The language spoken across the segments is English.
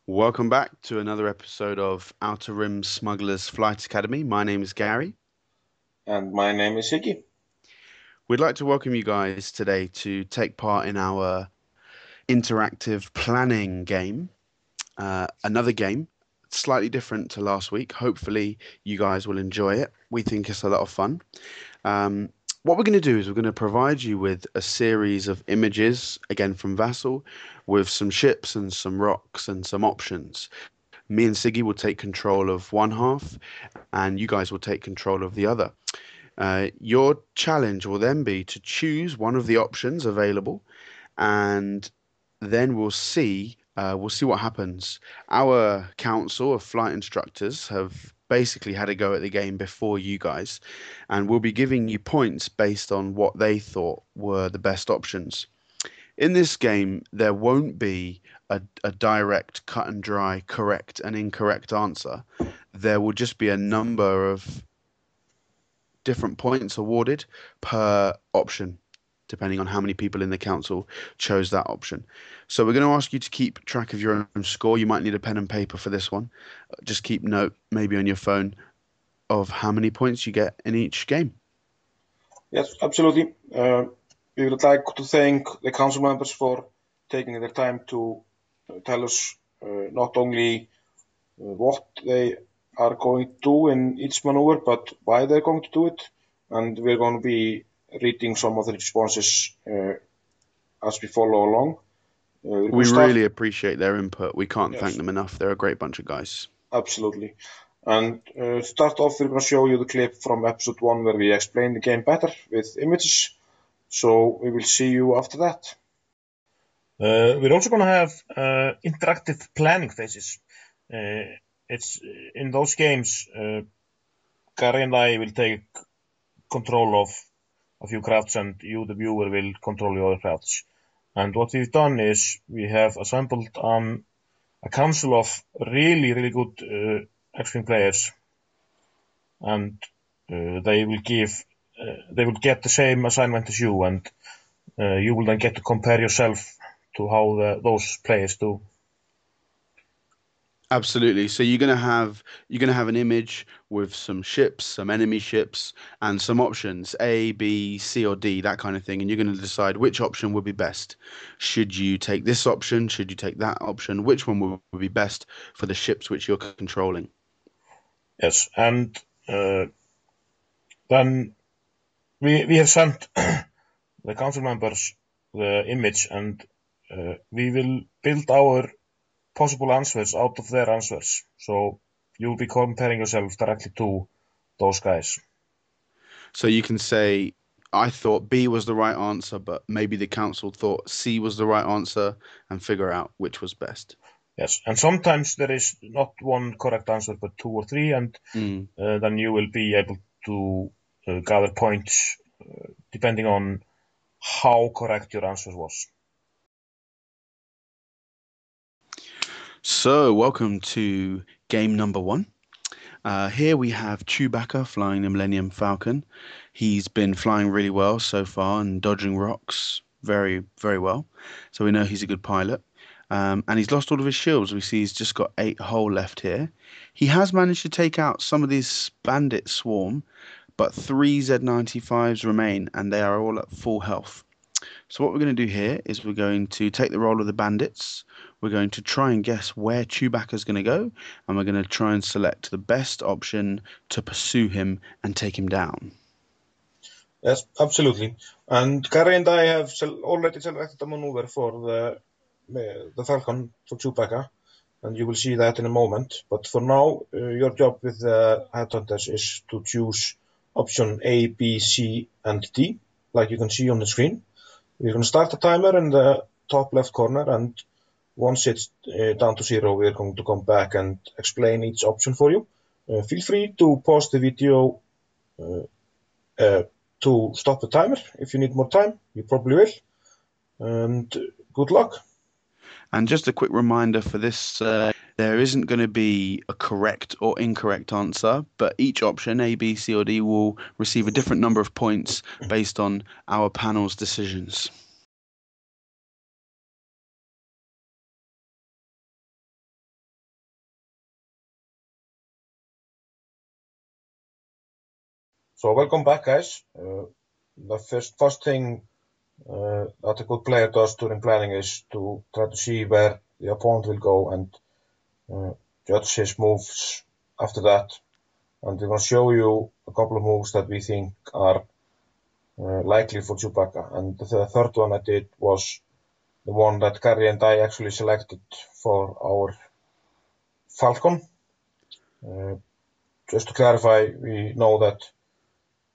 Welcome back to another episode of Outer Rim Smugglers Flight Academy. My name is Gary. And my name is Siggy. We'd like to welcome you guys today to take part in our interactive planning game. Another game, slightly different to last week. Hopefully, you guys will enjoy it. We think it's a lot of fun. What we're going to do is we're going to provide you with a series of images, again from Vassal, with some ships and some rocks and some options. Me and Siggy will take control of one half, and you guys will take control of the other. Your challenge will then be to choose one of the options available, and then we'll see what happens. Our council of flight instructors have basically had a go at the game before you guys, and we'll be giving you points based on what they thought were the best options. In this game, there won't be a direct, cut and dry, correct and incorrect answer. There will just be a number of different points awarded per option, depending on how many people in the council chose that option. So we're going to ask you to keep track of your own score. You might need a pen and paper for this one. Just keep note, maybe on your phone, of how many points you get in each game. Yes, absolutely. We would like to thank the council members for taking their time to tell us not only what they are going to do in each maneuver, but why they're going to do it. And we're going to be reading some of the responses as we follow along. We really appreciate their input. We can't thank them enough. They're a great bunch of guys. Absolutely. And start off, we're going to show you the clip from episode 1 where we explain the game better with images. So we will see you after that. We're also going to have interactive planning phases. It's in those games, Gary and I will take control of a few crafts, and you, the viewer, will control the other crafts. And what we've done is we have assembled a council of really, really good X-Wing players, and they will get the same assignment as you, and you will then get to compare yourself to how those players do. Absolutely. So you're gonna have an image with some ships, some enemy ships, and some options A, B, C, or D, that kind of thing, and you're gonna decide which option would be best. Should you take this option? Should you take that option? Which one would be best for the ships which you're controlling? Yes, and then we have sent the council members the image, and we will build our possible answers out of their answers. So you'll be comparing yourself directly to those guys. So you can say, I thought B was the right answer, but maybe the council thought C was the right answer, and figure out which was best. Yes, and sometimes there is not one correct answer, but 2 or 3, and then you will be able to gather points depending on how correct your answer was. So, welcome to game number 1. Here we have Chewbacca flying the Millennium Falcon. He's been flying really well so far and dodging rocks very, very well. So we know he's a good pilot. And he's lost all of his shields. We see he's just got 8 hull left here. He has managed to take out some of this bandit swarm, but 3 Z95s remain, and they are all at full health. So what we're going to do here is we're going to take the role of the bandits. We're going to try and guess where Chewbacca's going to go, and we're going to try and select the best option to pursue him and take him down. Yes, absolutely. And Gary and I have already selected a maneuver for the Falcon for Chewbacca, and you will see that in a moment. But for now, your job with the headhunters is to choose option A, B, C, and D, like you can see on the screen. We're going to start the timer in the top left corner, and once it's down to 0, we're going to come back and explain each option for you. Feel free to pause the video to stop the timer if you need more time. You probably will. And good luck. And just a quick reminder for this There isn't going to be a correct or incorrect answer, but each option, A, B, C, or D, will receive a different number of points based on our panel's decisions. So welcome back, guys. The first thing that a good player does during planning is to try to see where the opponent will go and judge his moves after that. And we're going to show you a couple of moves that we think are likely for Chewbacca. And the third one I did was the one that Gary and I actually selected for our Falcon. Just to clarify, we know that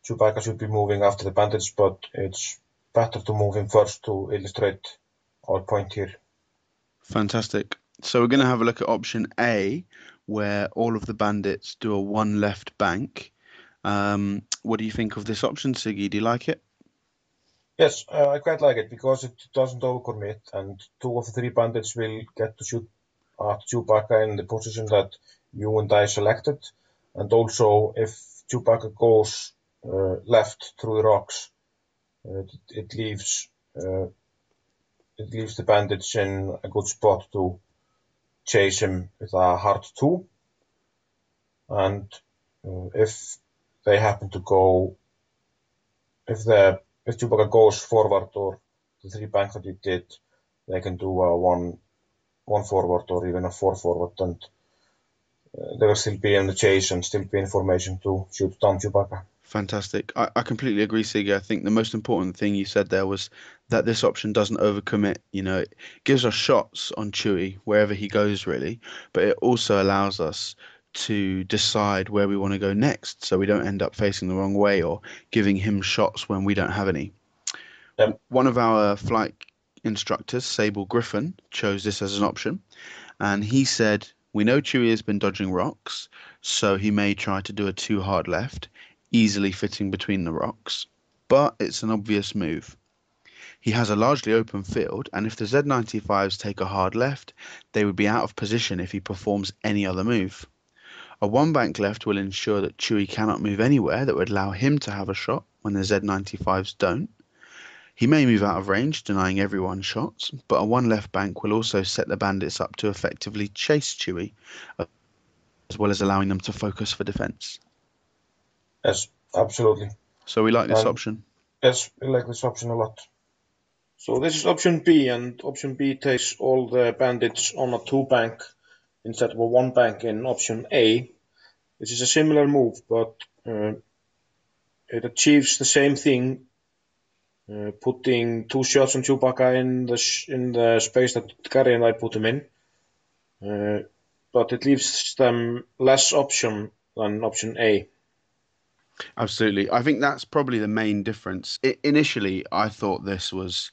Chewbacca should be moving after the bandits, but it's better to move him first to illustrate our point here. Fantastic. So we're going to have a look at option A, where all of the bandits do a one left bank. What do you think of this option, Siggy? Do you like it? Yes, I quite like it because it doesn't overcommit, and two of the three bandits will get to shoot at Chewbacca in the position that you and I selected. And also, if Chewbacca goes left through the rocks, it leaves the bandits in a good spot to chase him with a hard 2. And if they happen to go, if Chewbacca goes forward or the 3 bank that he did, they can do a 1 forward or even a 4 forward, and they will still be in the chase and still be in formation to shoot down Chewbacca. Fantastic. I completely agree, Siggy. I think the most important thing you said there was that this option doesn't overcommit. You know, it gives us shots on Chewie wherever he goes, really, but it also allows us to decide where we want to go next so we don't end up facing the wrong way or giving him shots when we don't have any. Yep. One of our flight instructors, Sable Griffin, chose this as an option, and he said, "We know Chewie has been dodging rocks, so he may try to do a too hard left, easily fitting between the rocks, but it's an obvious move. He has a largely open field, and if the Z-95s take a hard left, they would be out of position if he performs any other move. A one bank left will ensure that Chewie cannot move anywhere that would allow him to have a shot when the Z-95s don't. He may move out of range, denying everyone shots, but a one left bank will also set the bandits up to effectively chase Chewie, as well as allowing them to focus for defense." Yes, absolutely. So we like this And option. yes, we like this option a lot. So this is option B, and option B takes all the bandits on a 2 bank instead of a 1 bank in option A, which is a similar move, but it achieves the same thing, putting 2 shots on Chewbacca in the space that Gary and I put him in. But it leaves them less option than option A. Absolutely. I think that's probably the main difference. Initially, I thought this was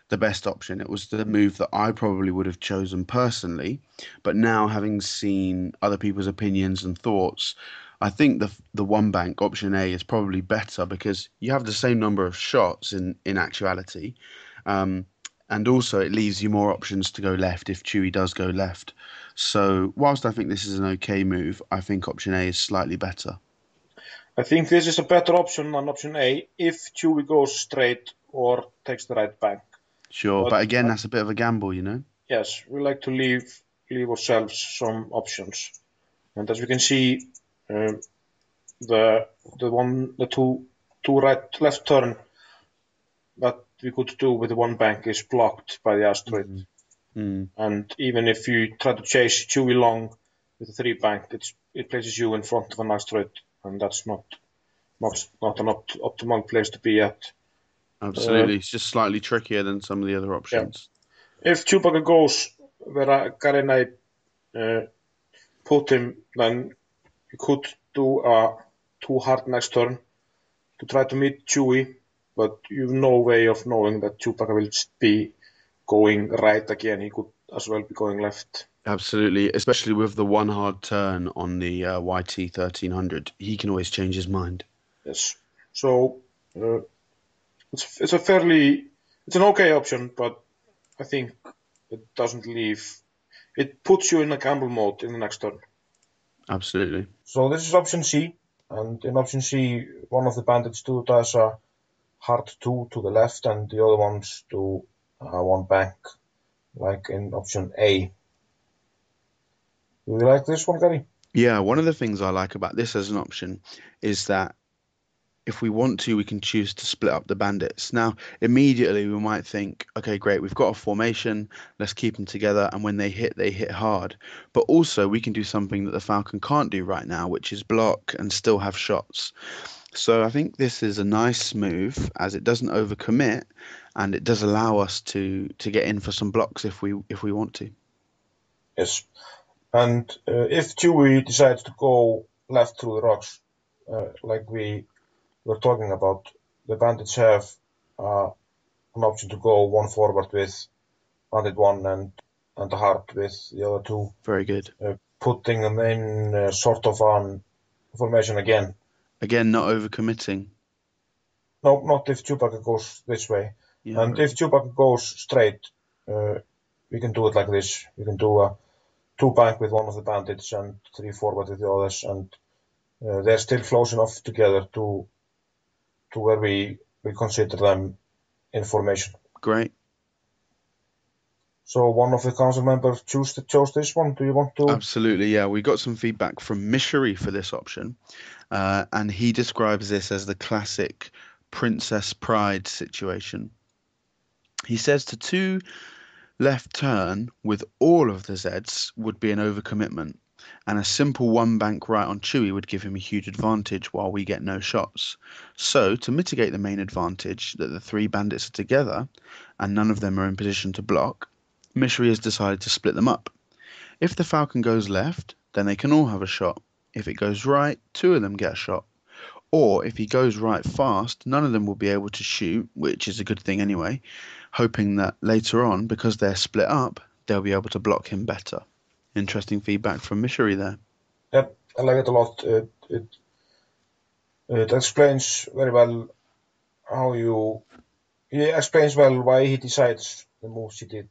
the best option. It was the move that I probably would have chosen personally. But now, having seen other people's opinions and thoughts, I think the one bank option A is probably better because you have the same number of shots in actuality. Um, and also, it leaves you more options to go left if Chewie does go left. So, whilst I think this is an okay move, I think option A is slightly better. I think this is a better option than option A if Chewie goes straight or takes the right bank. Sure, But but again, that's a bit of a gamble, you know? yes, we like to leave ourselves some options. And as we can see, the two right left turn that we could do with the 1 bank is blocked by the asteroid. Mm. Mm. And even if you try to chase Chewie long with a 3 bank, it places you in front of an asteroid, and that's not an optimal place to be at. Absolutely. It's just slightly trickier than some of the other Yeah. options. If Chewbacca goes where Gary and I put him, then you could do a 2 hard next turn to try to meet Chewie, but you've no way of knowing that Chewbacca will be going right again. He could as well be going left. Absolutely, especially with the one hard turn on the YT 1300. He can always change his mind. Yes. So uh, it's an okay option, but I think it doesn't leave it puts you in a gamble mode in the next turn. Absolutely. So this is option C, and in option C, one of the bandits does a hard 2 to the left, and the other ones do one bank, like in option A. Do you like this one, Gary? Yeah, one of the things I like about this as an option is that if we want to, we can choose to split up the bandits. Now, immediately we might think, okay, great, we've got a formation, let's keep them together, and when they hit hard. But also, we can do something that the Falcon can't do right now, which is block and still have shots. So I think this is a nice move as it doesn't overcommit, and it does allow us to get in for some blocks if we want to. Yes. And if Chewie decides to go left through the rocks, like we were talking about, the bandits have an option to go one forward with bandit 1 and a hard with the other 2, Very good. putting them in sort of an formation again. Again, not overcommitting. No, not if Chewbacca goes this way. Yeah, and if Chewbacca goes straight, we can do it like this. We can do a 2 bank with one of the bandits and 3 forward with the others, and they're still close enough together to where we consider them in formation. Great. So one of the council members chose this one. Do you want to? Absolutely, yeah. We got some feedback from Mishery for this option, and he describes this as the classic Princess Pride situation. He says to 2 left turn with all of the Zeds would be an overcommitment, and a simple 1 bank right on Chewie would give him a huge advantage while we get no shots. So, to mitigate the main advantage that the 3 bandits are together and none of them are in position to block, Mishery has decided to split them up. If the Falcon goes left, then they can all have a shot. If it goes right, 2 of them get a shot. Or if he goes right fast, none of them will be able to shoot, which is a good thing anyway, hoping that later on, because they're split up, they'll be able to block him better. Interesting feedback from Mishery there. Yep, I like it a lot. It explains very well he explains well why he decides the moves he did.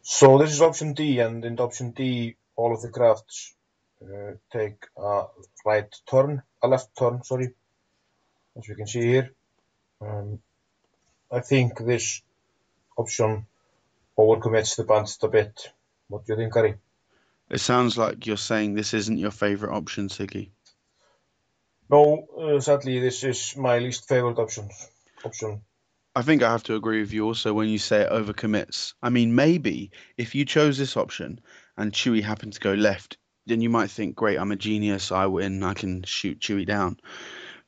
So this is option D, and in option D, all of the crafts take a left turn, sorry, as we can see here. I think this option overcommits the bandits a bit. What do you think, Gary? It sounds like you're saying this isn't your favorite option, Siggy. No, sadly, this is my least favorite option. I think I have to agree with you also when you say it overcommits. I mean, maybe if you chose this option and Chewie happened to go left, then you might think, great, I'm a genius, I win, I can shoot Chewie down.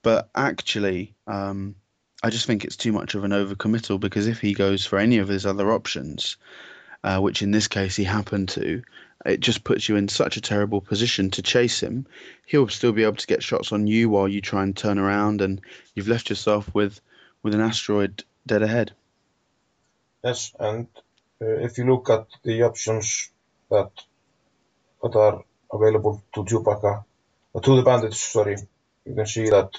But actually, I just think it's too much of an overcommittal because if he goes for any of his other options, which in this case he happened to, it just puts you in such a terrible position to chase him. He'll still be able to get shots on you while you try and turn around, and you've left yourself with an asteroid dead ahead. Yes, and if you look at the options that are available to Chewbacca, to the bandits, sorry, you can see that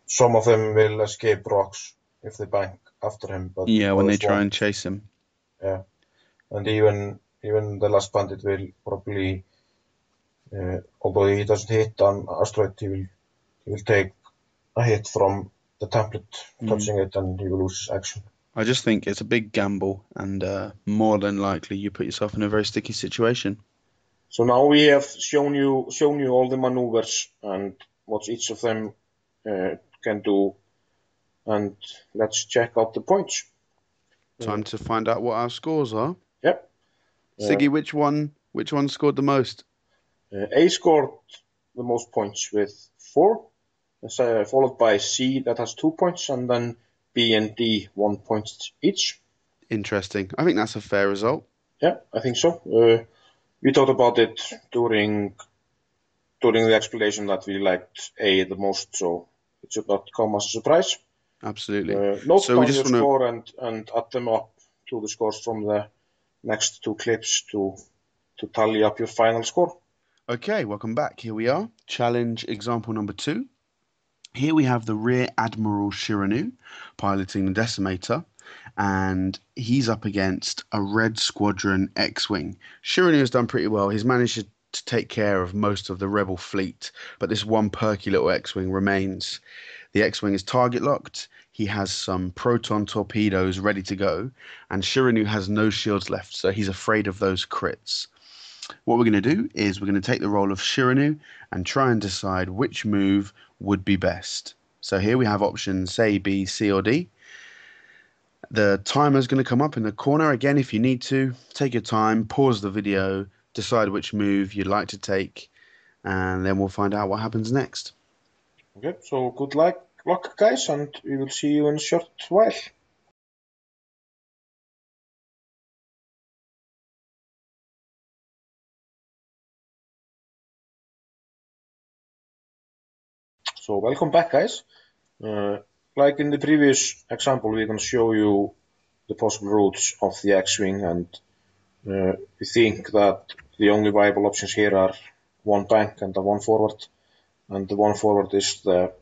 some of them will escape rocks if they bank after him, but Yeah, when they others try won't. and chase him. Yeah, and even the last bandit will probably, although he doesn't hit an asteroid, he will take a hit from the template touching it, and he will lose his action. I just think it's a big gamble, and more than likely you put yourself in a very sticky situation. So now we have shown you all the maneuvers and what each of them can do, and let's check out the points. Time to find out what our scores are. Yep. Siggy, which one scored the most? A scored the most points with 4, followed by C that has 2 points, and then B and D 1 point each. Interesting. I think that's a fair result. Yeah, I think so. We talked about it during the explanation that we liked A the most, so it should not come as a surprise. Absolutely. Note So we down just your want score and add them up to the scores from the next 2 clips to tally up your final score. Okay, welcome back. Here we are. Challenge example number 2. Here we have the Rear Admiral Shiranu piloting the Decimator. and he's up against a red squadron X-Wing. Shirinu has done pretty well. He's managed to take care of most of the rebel fleet, but this one perky little X-Wing remains. The X-Wing is target locked. He has some proton torpedoes ready to go, and Shirinu has no shields left, so he's afraid of those crits. What we're going to do is we're going to take the role of Shirinu and try and decide which move would be best. So here we have options A, B, C, or D. The timer is going to come up in the corner. Again, if you need to, take your time, pause the video, decide which move you'd like to take, and then we'll find out what happens next. Okay, so good luck, guys, and we will see you in a short while. So welcome back, guys. Like in the previous example, we're going to show you the possible routes of the X-Wing, and we think that the only viable options here are one bank and the one forward, and the one forward is the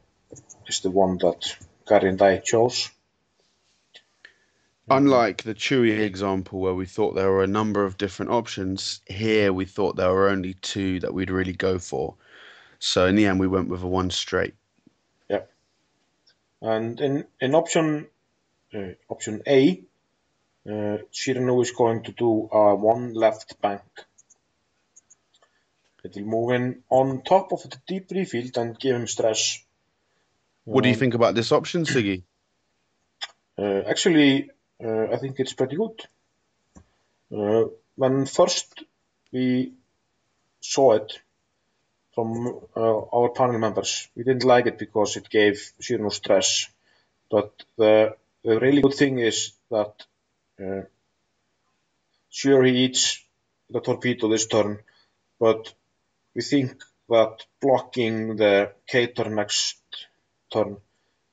one that Gary and I chose. Unlike the Chewie example where we thought there were a number of different options, here we thought there were only two that we'd really go for. So in the end, we went with a one straight. Yeah. And in option A, Shirinu is going to do a one left bank. It will move in on top of the debris field and give him stress. What do you think about this option, Siggy? Actually, I think it's pretty good. When first we saw it from our panel members, we didn't like it because it gave Shirinu stress. But the really good thing is that sure, he eats the torpedo this turn, but we think that blocking the K-turn next turn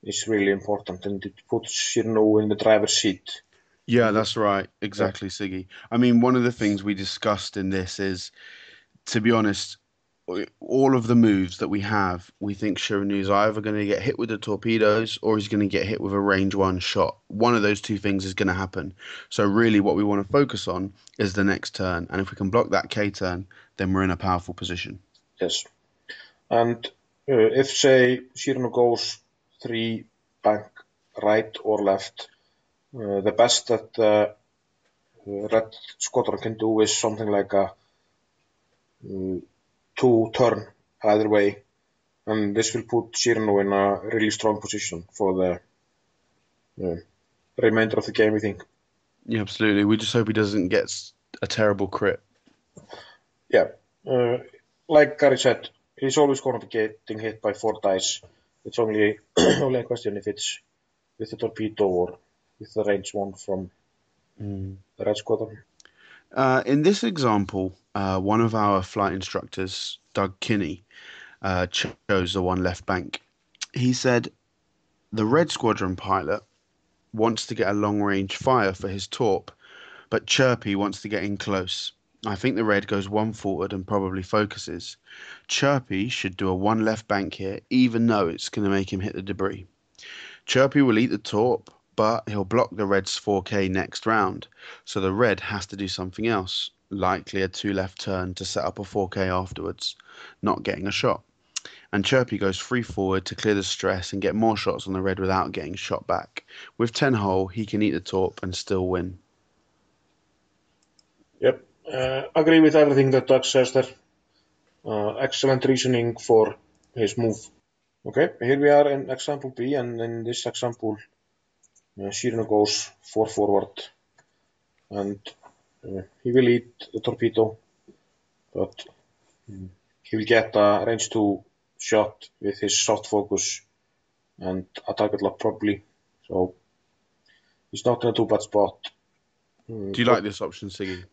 is really important, and it puts Shirinu in the driver's seat. Yeah, that's right. Exactly, Siggy. I mean, one of the things we discussed in this is, to be honest, all of the moves that we have, we think Shirinu is either going to get hit with the torpedoes or he's going to get hit with a range one shot. One of those two things is going to happen. So really what we want to focus on is the next turn. And if we can block that K turn, then we're in a powerful position. Yes. And if, say, Shirinu goes 3 bank right or left, the best that the red squadron can do is something like a 2 turn either way, and this will put Shirinu in a really strong position for the remainder of the game, we think. Yeah, absolutely. We just hope he doesn't get a terrible crit. Yeah. Like Gary said, he's always going to be getting hit by 4 dice. It's only a question if it's with the torpedo or with the range one from the red squadron. In this example, one of our flight instructors, Doug Kinney, chose the one left bank. He said the red squadron pilot wants to get a long range fire for his torp, but Chirpy wants to get in close. I think the red goes one forward and probably focuses. Chirpy should do a one left bank here, even though it's going to make him hit the debris. Chirpy will eat the torp, but he'll block the red's 4K next round, so the red has to do something else, likely a 2 left turn to set up a 4K afterwards, not getting a shot. And Chirpy goes 3 forward to clear the stress and get more shots on the red without getting shot back. With 10 hull, he can eat the torp and still win. Yep, agree with everything that Doug says there. Excellent reasoning for his move. Okay, here we are in example B, and in this example, Shirinu goes 4 forward, and he will eat the torpedo, but he will get a range 2 shot with his soft focus and a target lock probably, so he's not in a too bad spot. Do you like this option, Siggy?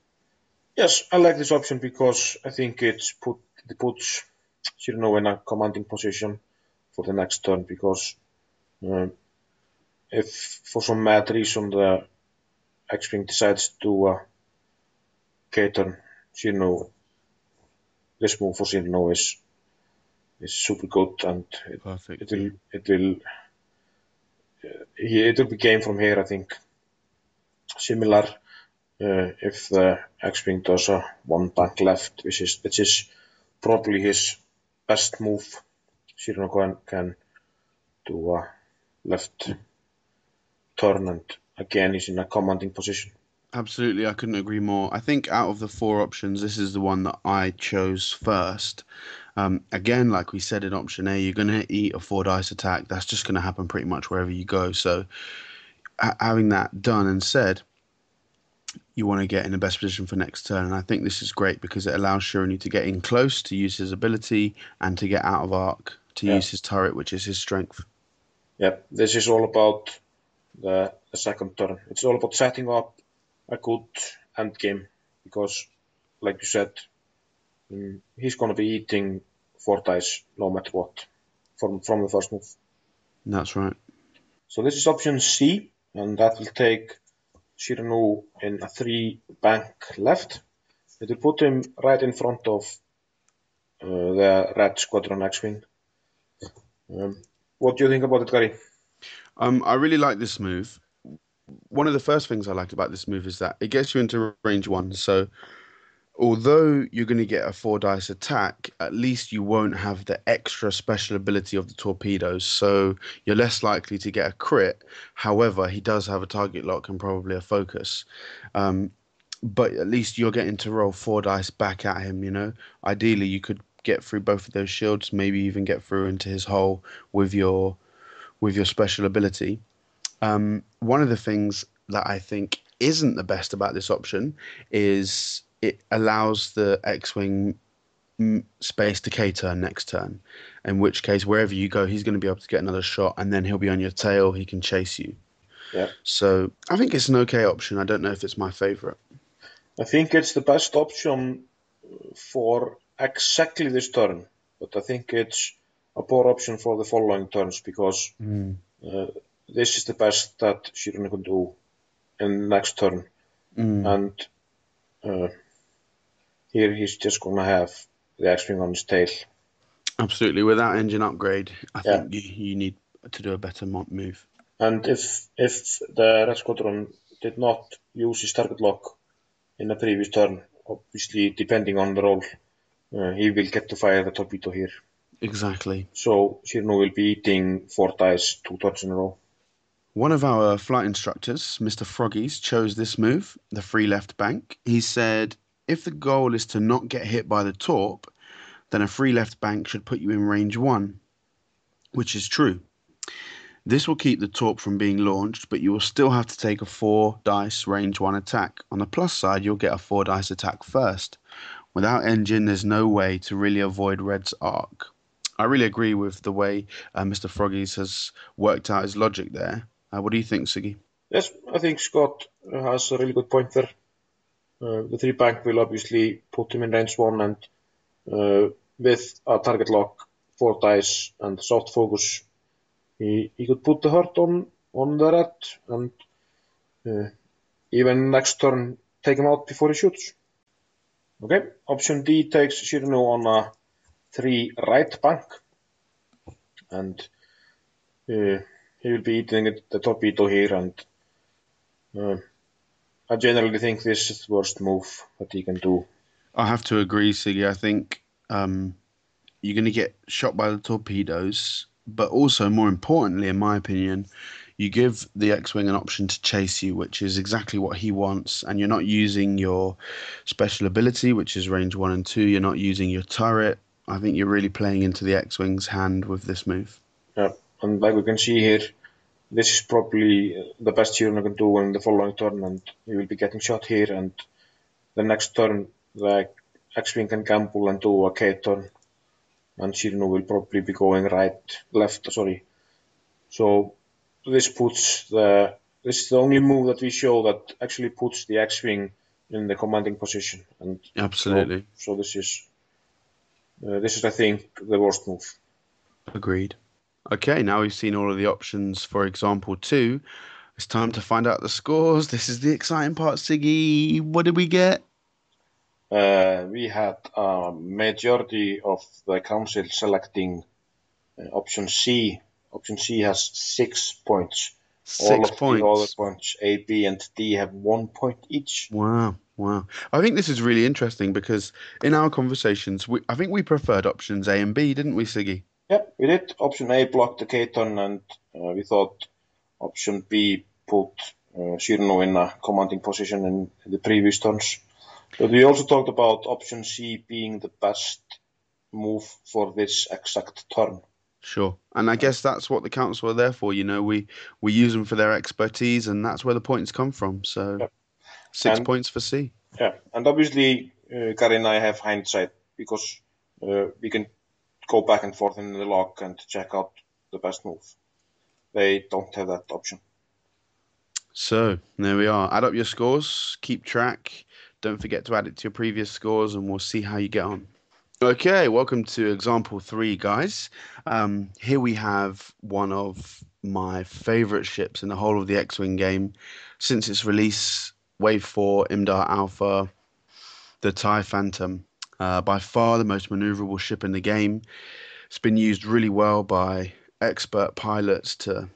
Yes, I like this option because I think it puts Shirinu in a commanding position for the next turn, because if for some mad reason the X-Wing decides to do a K-turn, this move for Shirinu is super good, and Perfect. it will be game from here, I think. similar if the X-Wing does a one bank left, which is probably his best move. Shirano can do a left turn, and again he's in a commanding position. Absolutely, I couldn't agree more. I think out of the four options, this is the one that I chose first. Again, like we said in option A, you're going to eat a four dice attack. That's just going to happen pretty much wherever you go. So, having that done and said, you want to get in the best position for next turn. And I think this is great because it allows Shirani to get in close, to use his ability, and to get out of arc, to use his turret, which is his strength. Yeah, this is all about the second turn. It's all about setting up a good end game because, like you said, he's going to be eating four dice no matter what from the first move. That's right. So this is option C, and that will take Shiranu in a 3 bank left. It will put him right in front of the Red Squadron X-Wing. What do you think about it, Gary? I really like this move. One of the first things I like about this move is that it gets you into range one. So although you're going to get a four dice attack, at least you won't have the extra special ability of the torpedoes. So you're less likely to get a crit. However, he does have a target lock and probably a focus. But at least you're getting to roll four dice back at him, you know? Ideally, you could get through both of those shields, maybe even get through into his hull with your special ability. One of the things that I think isn't the best about this option is it allows the X-Wing space to K-turn next turn, in which case, wherever you go, he's going to be able to get another shot, and then he'll be on your tail, he can chase you. Yeah. So I think it's an okay option. I don't know if it's my favorite. I think it's the best option for exactly this turn, but I think it's a poor option for the following turns because this is the best that Shirano can do in the next turn. And here he's just going to have the X-Wing on his tail. Absolutely. Without engine upgrade, I think you need to do a better move. And if the Red Squadron did not use his target lock in the previous turn, obviously depending on the roll, he will get to fire the torpedo here. Exactly. So Shirano will be eating four dice 2 turns in a row. One of our flight instructors, Mr. Froggies, chose this move, the free left bank. He said, if the goal is to not get hit by the torp, then a free left bank should put you in range 1, which is true. This will keep the torp from being launched, but you will still have to take a 4 dice range 1 attack. On the plus side, you'll get a 4 dice attack first. Without engine, there's no way to really avoid Red's arc. I really agree with the way Mr. Froggies has worked out his logic there. What do you think, Siggy? Yes, I think Scott has a really good point there. The 3 bank will obviously put him in range 1, and with a target lock, 4 dice, and soft focus, he could put the hurt on the red, and even next turn take him out before he shoots. Okay, option D takes Shirano on a 3 right bank, and he will be eating the torpedo here, and I generally think this is the worst move that he can do. I have to agree, Siggy. I think you're going to get shot by the torpedoes, but also, more importantly, in my opinion, you give the X-Wing an option to chase you, which is exactly what he wants, and you're not using your special ability, which is range 1 and 2. You're not using your turret. I think you're really playing into the X-Wing's hand with this move. Yeah, and like we can see here, this is probably the best Shirano can do in the following turn, and he will be getting shot here, and the next turn the X-Wing can gamble and do a K-turn, and Shirano will probably be going left. So this is the only move that we show that actually puts the X-Wing in the commanding position, and Absolutely. So this is I think the worst move. Agreed. Okay, now we've seen all of the options for example 2. It's time to find out the scores. This is the exciting part, Siggy. What did we get? We had a majority of the council selecting option C. Option C has 6 points. All Six of the other points. points, A, B, and D, have 1 point each. Wow, wow. I think this is really interesting because in our conversations, I think we preferred options A and B, didn't we, Siggy? Yep, we did. Option A blocked the K-turn, and we thought option B put Cyrano in a commanding position in the previous turns. But we also talked about option C being the best move for this exact turn. Sure. And I guess that's what the council are there for. We use them for their expertise, and that's where the points come from. So Yep. 6 points for C. Yeah, and obviously Gary and I have hindsight because we can go back and forth in the log and check out the best move. They don't have that option. So there we are. Add up your scores, keep track. Don't forget to add it to your previous scores, and we'll see how you get on. Okay, welcome to example 3, guys. Here we have one of my favorite ships in the whole of the X-Wing game since its release, Wave 4, Imdar Alpha, the TIE Phantom. By far the most maneuverable ship in the game. It's been used really well by expert pilots to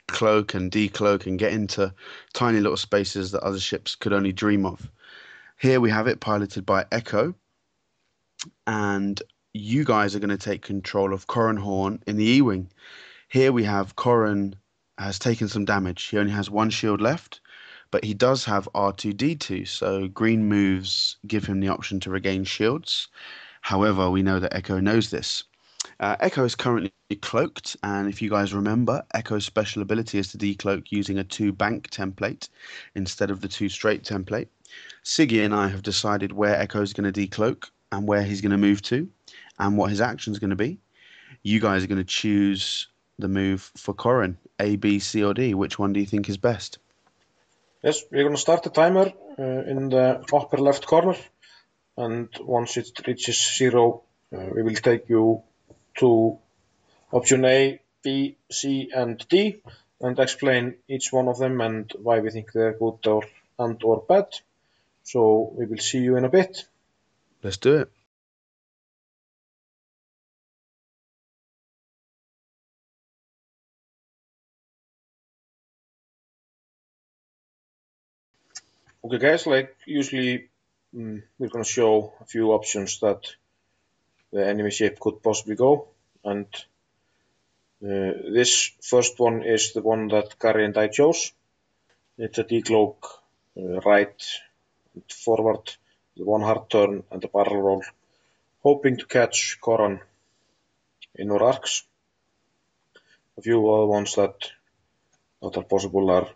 cloak and decloak and get into tiny little spaces that other ships could only dream of. Here we have it piloted by Echo, and you guys are going to take control of Corran Horn in the E-Wing. Here we have Corran has taken some damage. He only has one shield left, but he does have R2-D2, so green moves give him the option to regain shields. However, we know that Echo knows this. Echo is currently cloaked, and if you guys remember, Echo's special ability is to decloak using a 2-bank template instead of the 2-straight template. Siggy and I have decided where Echo's going to decloak and where he's going to move to and what his action's going to be. You guys are going to choose the move for Corran, A, B, C, or D. Which one do you think is best? Yes, we're going to start the timer in the upper left corner, and once it reaches 0, we will take you to option A, B, C, and D, and explain each one of them and why we think they're good or bad. So we will see you in a bit. Let's do it. Okay, guys, like usually, we're going to show a few options that the enemy ship could possibly go, and this first one is the one that Gary and I chose. It's a decloak, right and forward, the one hard turn and a barrel roll, hoping to catch Corran in our arcs. A few other ones that are possible are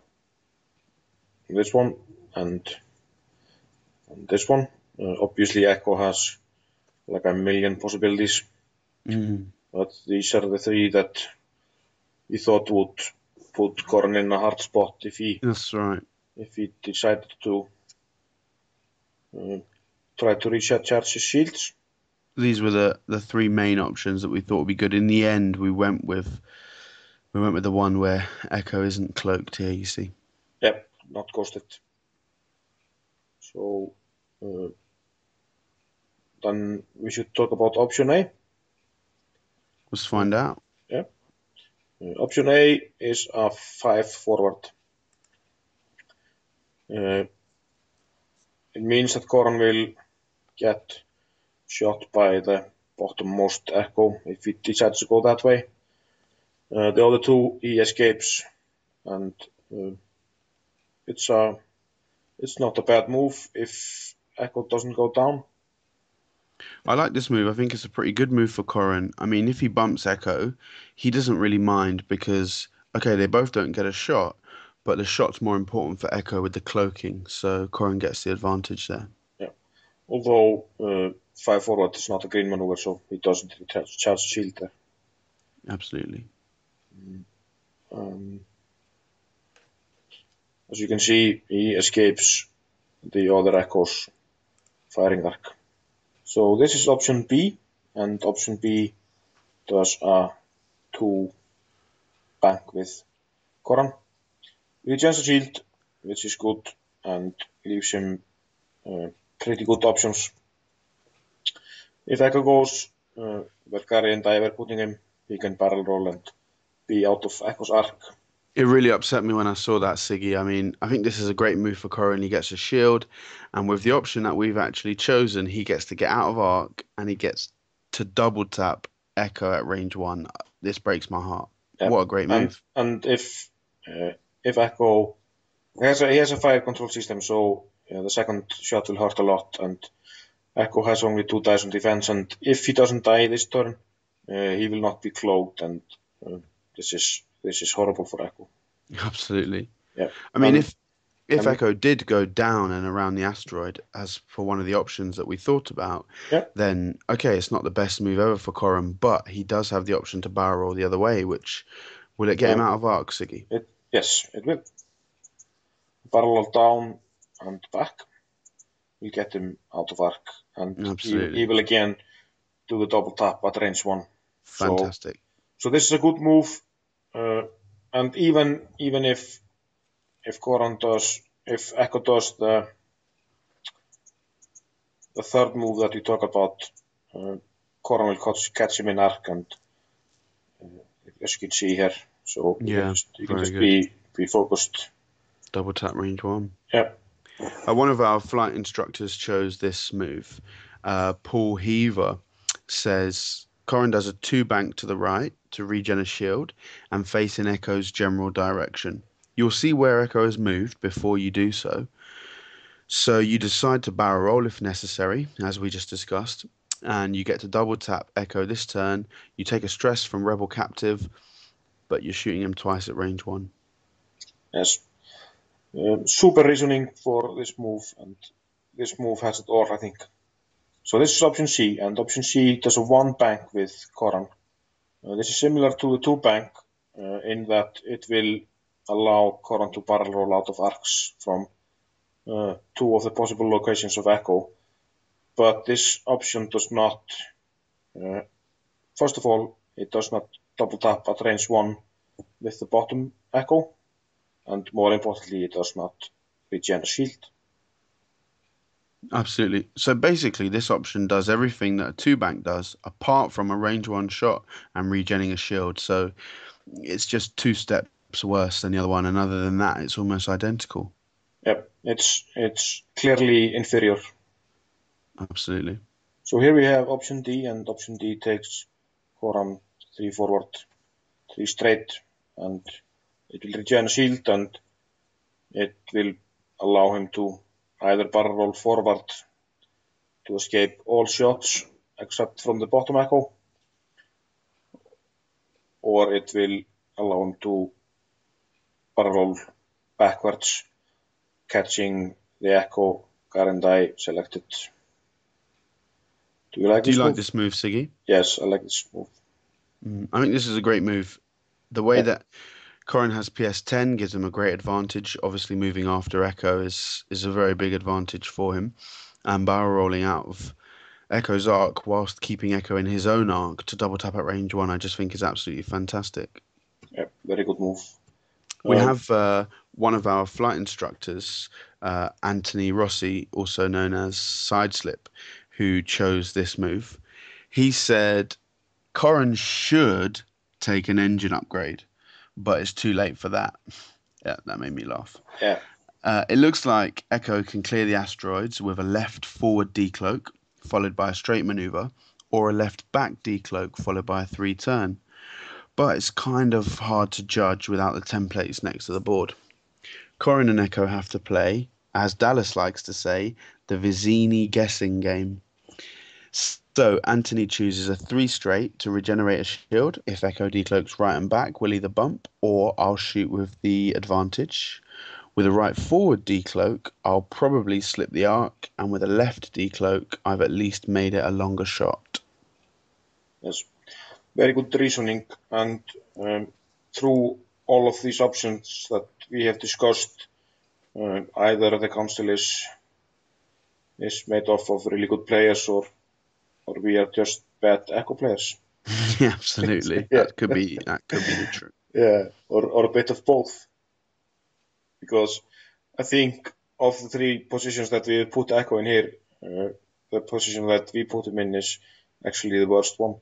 this one and this one. Obviously, Echo has like a million possibilities, but these are the 3 that we thought would put Corran in a hard spot That's right. if he decided to try to recharge his shields. These were the 3 main options that we thought would be good. In the end, we went with the one where Echo isn't cloaked here, you see. Yep, not ghosted. So then we should talk about option A. Let's find out. Yeah. Option A is a 5 forward. It means that Corran will get shot by the bottommost Echo if he decides to go that way. The other 2 he escapes, and it's not a bad move if Echo doesn't go down. I like this move. I think it's a pretty good move for Corran. I mean, if he bumps Echo, he doesn't really mind because, okay, they both don't get a shot, but the shot's more important for Echo with the cloaking, so Corran gets the advantage there. Yeah. Although 5 forward is not a green maneuver, so he doesn't charge shield there. Absolutely. As you can see, he escapes the other Echo's firing arc. So this is option B, and option B does a 2 bank with Corran. He rejects the shield, which is good, and leaves him pretty good options. If Echo goes where Gary and I were putting him, he can barrel roll and be out of Echo's arc. It really upset me when I saw that, Siggy. I mean, I think this is a great move for Corrin. He gets a shield, and with the option that we've actually chosen, he gets to get out of arc and he gets to double tap Echo at range one. This breaks my heart. Yeah. What a great move. And if Echo he has a fire control system, so the second shot will hurt a lot, and Echo has only 2,000 defense, and if he doesn't die this turn, he will not be cloaked, and uh, this is horrible for Echo. Absolutely. Yeah, I mean, and if and Echo did go down and around the asteroid, as for one of the options that we thought about, yeah, then okay, it's not the best move ever for Corrin, but he does have the option to barrel roll the other way, which will it get him um, out of arc, Siggy? it will parallel down and back. We get him out of arc, and he Absolutely. will again do the double tap at range one. So Fantastic. so this is a good move, uh, and even if Koran does if Echo does the third move that you talk about, uh, Koran will catch him in arc, and as you can see here, so Yeah, you can very just good. be focused. Double tap range one. Yeah. One of our flight instructors chose this move. Paul Heaver says Corrin does a two bank to the right to regen a shield and face in Echo's general direction. You'll see where Echo has moved before you do so. So you decide to barrel roll if necessary, as we just discussed, and you get to double tap Echo this turn. You take a stress from Rebel Captive, but you're shooting him twice at range one. Yes. Super reasoning for this move, and this move has it all, I think. So this is option C, and option C does a one bank with Koran. This is similar to the two bank in that it will allow Koran to barrel roll out of arcs from two of the possible locations of Echo. But this option does not, uh, first of all, it does not double tap at range one with the bottom Echo, and more importantly, it does not regen a shield. Absolutely. So basically, this option does everything that a two bank does, apart from a range one shot and regenning a shield. So it's just two steps worse than the other one, and other than that, it's almost identical. Yep, it's clearly inferior. Absolutely. So here we have option D, and option D takes Koran 3 forward, 3 straight, and it will regen a shield, and it will allow him to either barrel roll forward to escape all shots except from the bottom echo, or it will allow him to barrel roll backwards, catching the echo Garandai selected. Do you like Do you this like move? this move, Siggy? Yes, I like this move. I think this is a great move. The way Yeah, that Corrin has PS10 gives him a great advantage. Obviously, moving after Echo is a very big advantage for him. And barrel rolling out of Echo's arc whilst keeping Echo in his own arc to double tap at range one, I just think is absolutely fantastic. yeah, very good move. We Um, have one of our flight instructors, Anthony Rossi, also known as Sideslip, who chose this move. He said Corrin should take an engine upgrade, but it's too late for that. Yeah, that made me laugh. yeah, It looks like Echo can clear the asteroids with a left forward decloak, followed by a straight maneuver, or a left back decloak, followed by a three turn. But it's kind of hard to judge without the templates next to the board. Corin and Echo have to play, as Dallas likes to say, the Vizzini guessing game. So Anthony chooses a three straight to regenerate a shield. If Echo decloaks right and back, we'll either bump or I'll shoot with the advantage. With a right forward decloak, I'll probably slip the arc, and with a left decloak, I've at least made it a longer shot. yes, very good reasoning. And through all of these options that we have discussed, either the council is made up of really good players, or we are just bad echo players. Yeah, absolutely. Yeah, That could be the truth. yeah, or a bit of both. Because I think of the three positions that we put echo in here, the position that we put him in is actually the worst one.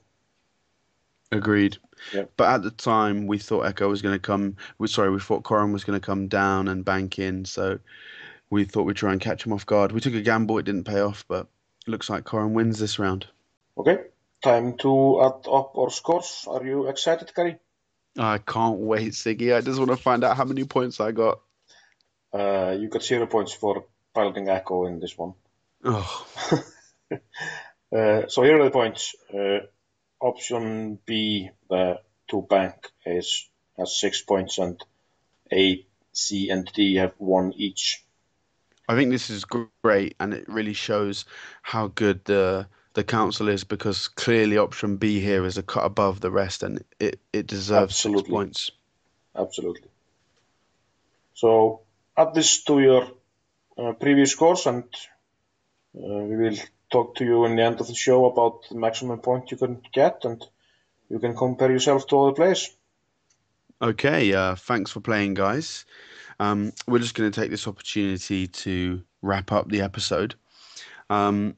Agreed. Yeah. But at the time, we thought Echo was going to come. We thought Corin was going to come down and bank in. So we thought we'd try and catch him off guard. We took a gamble, it didn't pay off, but it looks like Corin wins this round. Okay. Time to add up our scores. Are you excited, Gary? I can't wait, Siggy. I just want to find out how many points I got. You got 0 points for piloting Echo in this one. Oh, So here are the points. Option B, the two bank has 6 points, and A, C, and D have 1 each. I think this is great, and it really shows how good the council is because clearly option B here is a cut above the rest, and it deserves six Absolutely, points. absolutely. So add this to your previous scores, and we will talk to you in the end of the show about the maximum point you can get, and you can compare yourself to other players. Okay, thanks for playing, guys. We're just going to take this opportunity to wrap up the episode. Um,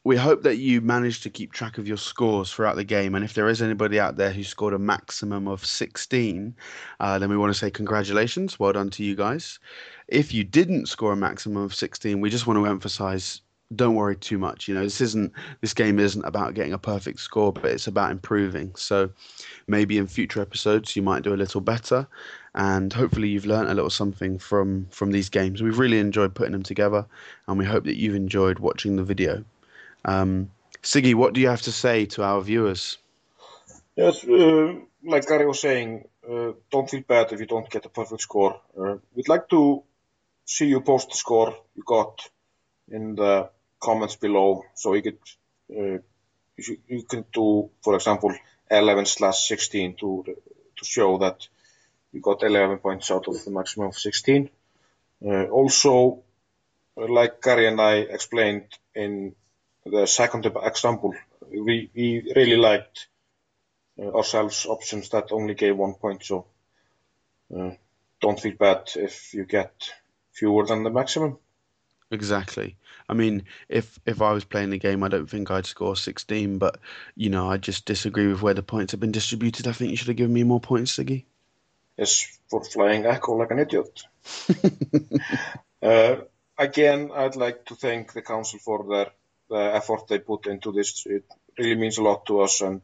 we hope that you managed to keep track of your scores throughout the game. And if there is anybody out there who scored a maximum of 16, then we want to say congratulations. Well done to you guys. If you didn't score a maximum of 16, we just want to emphasize don't worry too much. This game isn't about getting a perfect score, but it's about improving. So maybe in future episodes you might do a little better, and hopefully you've learned a little something from these games. We've really enjoyed putting them together, and we hope that you've enjoyed watching the video. Siggy, what do you have to say to our viewers? Yes, like Gary was saying, don't feel bad if you don't get a perfect score. We'd like to see you post the score you got in the comments below, so you can do, for example, 11/16 to show that you got 11 points out of the maximum of 16. Also, like Gary and I explained in the second example, we really liked ourselves options that only gave 1 point, so don't feel bad if you get fewer than the maximum. Exactly. I mean, if I was playing the game, I don't think I'd score 16, but I just disagree with where the points have been distributed. I think you should have given me more points, Siggy. Yes, for flying Echo like an idiot. Again, I'd like to thank the council for the effort they put into this. It really means a lot to us, and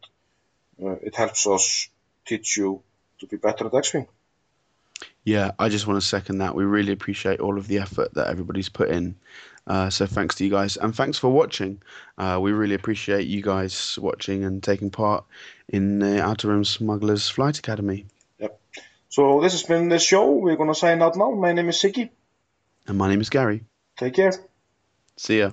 it helps us teach you to be better at X-Wing. Yeah, I just want to second that. We really appreciate all of the effort that everybody's put in. So thanks to you guys, and thanks for watching. We really appreciate you guys watching and taking part in the Outer Rim Smugglers Flight Academy. Yep. So this has been the show. We're gonna sign out now. My name is Siggy. And my name is Gary. Take care. See ya.